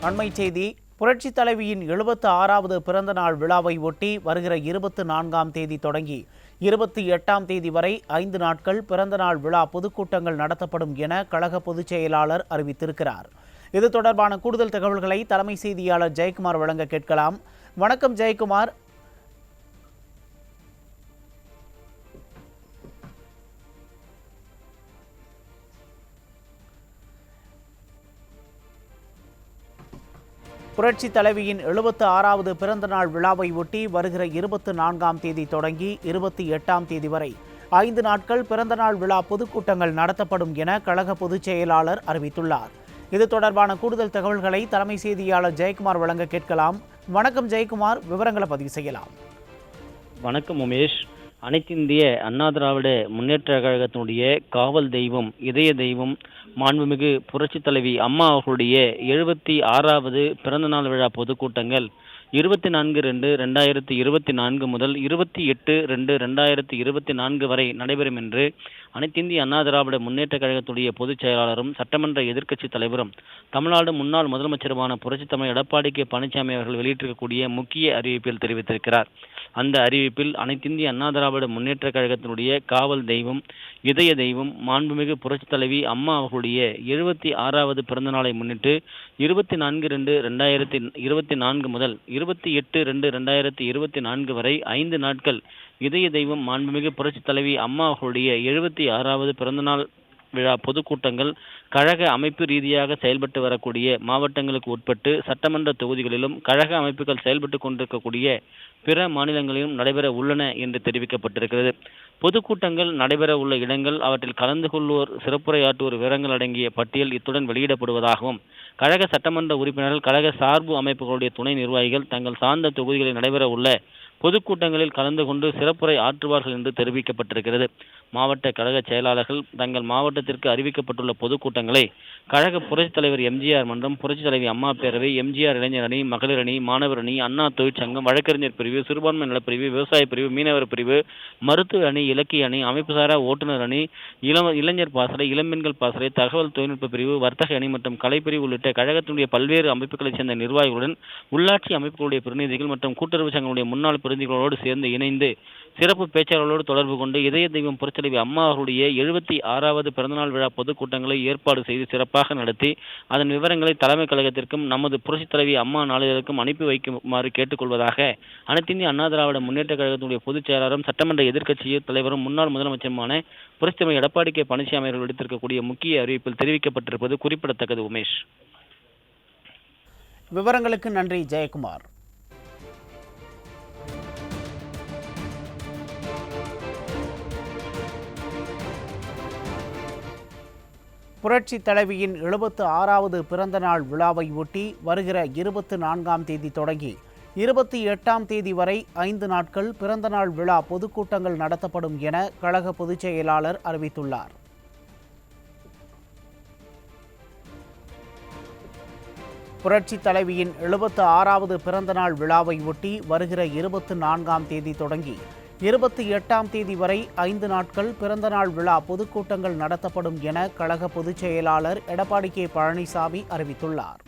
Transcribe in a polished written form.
அண்மை செய்தி. புரட்சித் தலைவியின் 76வது பிறந்த நாள் விழாவை ஒட்டி வருகிற 24ஆம் தேதி தொடங்கி 28ஆம் தேதி வரை 5 நாட்கள் பிறந்த நாள் விழா பொதுக்கூட்டங்கள் நடத்தப்படும் என கழக பொதுச் செயலாளர் அறிவித்திருக்கிறார். இது தொடர்பான கூடுதல் தகவல்களை தலைமை செய்தியாளர் ஜெயக்குமார் வழங்க கேட்கலாம். வணக்கம் ஜெயக்குமார். புரட்சி தலைவியின் 76வது பிறந்த நாள் விழாவை ஒட்டி வருகிற 24ஆம் தேதி தொடங்கி 28ஆம் தேதி வரை 5 நாட்கள் பிறந்த நாள் விழா பொதுக்கூட்டங்கள் நடத்தப்படும் என கழக பொதுச் செயலாளர் அறிவித்துள்ளார். இது தொடர்பான கூடுதல் தகவல்களை தலைமை செய்தியாளர் ஜெயக்குமார் வழங்க கேட்கலாம். வணக்கம் ஜெயக்குமார், விவரங்களை பதிவு செய்யலாம். வணக்கம் உமேஷ். அனைத்திந்திய அண்ணா திராவிட முன்னேற்ற கழகத்தினுடைய காவல் தெய்வம், இதய தெய்வம், மாண்புமிகு புரட்சி தலைவி அம்மா அவர்களுடைய 76வது பிறந்தநாள் விழா பொதுக்கூட்டங்கள் 24/2/2024 முதல் 28/2/2024 வரை நடைபெறும் என்று அனைத்திந்திய அண்ணா திராவிட முன்னேற்ற கழகத்துடைய பொதுச் செயலாளரும் சட்டமன்ற எதிர்க்கட்சி தலைவரும் தமிழ்நாடு முன்னாள் முதலமைச்சருமான புரட்சி தமிழ் எடப்பாடி கே பழனிசாமி அவர்கள் வெளியிட்டிருக்கக்கூடிய முக்கிய அறிவிப்பில் தெரிவித்திருக்கிறார். அந்த அறிவிப்பில் அனைத்திந்திய அண்ணா திராவிட முன்னேற்ற கழகத்தினுடைய காவல் தெய்வம், இதய தெய்வம், மாண்புமிகு புரட்சி தலைவி அம்மா அவர்களுடைய 76வது பிறந்த நாளை முன்னிட்டு 24/2/2024 முதல் 28/2/2024 வரை 5 நாட்கள் இதய தெய்வம், மாண்புமிகு புரட்சி தலைவி அம்மா அவர்களுடைய 76வது பிறந்தநாள் விழா பொதுக்கூட்டங்கள் கழக அமைப்பு ரீதியாக செயல்பட்டு வரக்கூடிய மாவட்டங்களுக்கு உட்பட்டு சட்டமன்ற தொகுதிகளிலும் கழக அமைப்புகள் செயல்பட்டு கொண்டிருக்கக்கூடிய பிற மாநிலங்களிலும் நடைபெற உள்ளன என்று தெரிவிக்கப்பட்டிருக்கிறது. பொதுக்கூட்டங்கள் நடைபெற உள்ள இடங்கள், அவற்றில் கலந்து கொள்வோர், சிறப்புரையாற்றுவோர் விவரங்கள் அடங்கிய பட்டியல் இத்துடன் வெளியிடப்படுவதாகவும், கழக சட்டமன்ற உறுப்பினர்கள், கழக சார்பு அமைப்புகளுடைய துணை நிர்வாகிகள் தங்கள் சார்ந்த தொகுதிகளில் நடைபெற உள்ள பொதுக்கூட்டங்களில் கலந்து கொண்டு சிறப்புரை ஆற்றுவார்கள் என்று தெரிவிக்கப்பட்டிருக்கிறது. மாவட்ட கழக செயலாளர்கள் தங்கள் மாவட்டத்திற்கு அறிவிக்கப்பட்டுள்ள பொதுக்கூட்டங்களை கழக புரட்சித் தலைவர் எம்ஜிஆர் மன்றம், புரட்சி தலைவி அம்மா பேரவை, எம்ஜிஆர் இளைஞர் அணி, மகளிர் அணி, மாணவர் அணி, அண்ணா தொழிற்சங்கம், வழக்கறிஞர் பிரிவு, சிறுபான்மை நலப்பிரிவு, விவசாய பிரிவு, மீனவர் பிரிவு, மருத்துவ அணி, இலக்கிய அணி, அமைப்புசாரா ஓட்டுநர் அணி, இளைஞர் பாசறை, இளம்பெண்கள் பாசறை, தகவல் தொழில்நுட்ப பிரிவு, வர்த்தக அணி மற்றும் கலைப்பிரிவு உள்ளிட்ட கழகத்தினுடைய பல்வேறு அமைப்புகளைச் சேர்ந்த நிர்வாகிகளுடன் உள்ளாட்சி அமைப்புகளுடைய பிரதிநிதிகள் மற்றும் கூட்டுறவு சங்கங்களுடைய முன்னாள் பிரதிநிதிகளோடு சேர்ந்து இணைந்து சிறப்பு பேச்சாளர்களோடு தொடர்பு கொண்டு இதய தெய்வம் புரட்சி தலைவி அம்மா அவர்களுடைய 76வது பிறந்தநாள் விழா பொதுக்கூட்டங்களை ஏற்பாடு செய்து சிறப்பாக நடத்தி அதன் விவரங்களை தலைமை கழகத்திற்கும் நமது புரட்சி தலைவி அம்மா நாளிதழுக்கும் அனுப்பி வைக்குமாறு கேட்டுக்கொள்வதாக அனைத்திந்திய அண்ணா திராவிட முன்னேற்ற கழகத்தினுடைய பொதுச் செயலாளரும் சட்டமன்ற எதிர்க்கட்சி தலைவரும் முன்னாள் முதலமைச்சருமான புரட்சி தலைவர் எடப்பாடி கே பழனிசாமி அவர்கள் எடுத்திருக்கக்கூடிய முக்கிய அறிவிப்பில் தெரிவிக்கப்பட்டிருப்பது குறிப்பிடத்தக்கது. உமேஷ், விவரங்களுக்கு நன்றி ஜெயக்குமார். புரட்சி தலைவியின் 76வது பிறந்த நாள் விழாவை ஒட்டி வருகிற 24ஆம் தேதி தொடங்கி 28ஆம் தேதி வரை 5 நாட்கள் பிறந்த நாள் விழா பொதுக்கூட்டங்கள் நடத்தப்படும் என கழக பொதுச் செயலாளர் அறிவித்துள்ளார். புரட்சி தலைவியின் 76வது பிறந்த நாள் விழாவை ஒட்டி வருகிற 24ஆம் தேதி தொடங்கி 28ஆம் தேதி வரை 5 நாட்கள் பிறந்தநாள் விழா பொதுக்கூட்டங்கள் நடத்தப்படும் என கழக பொதுச் செயலாளர் எடப்பாடி கே பழனிசாமி அறிவித்துள்ளார்.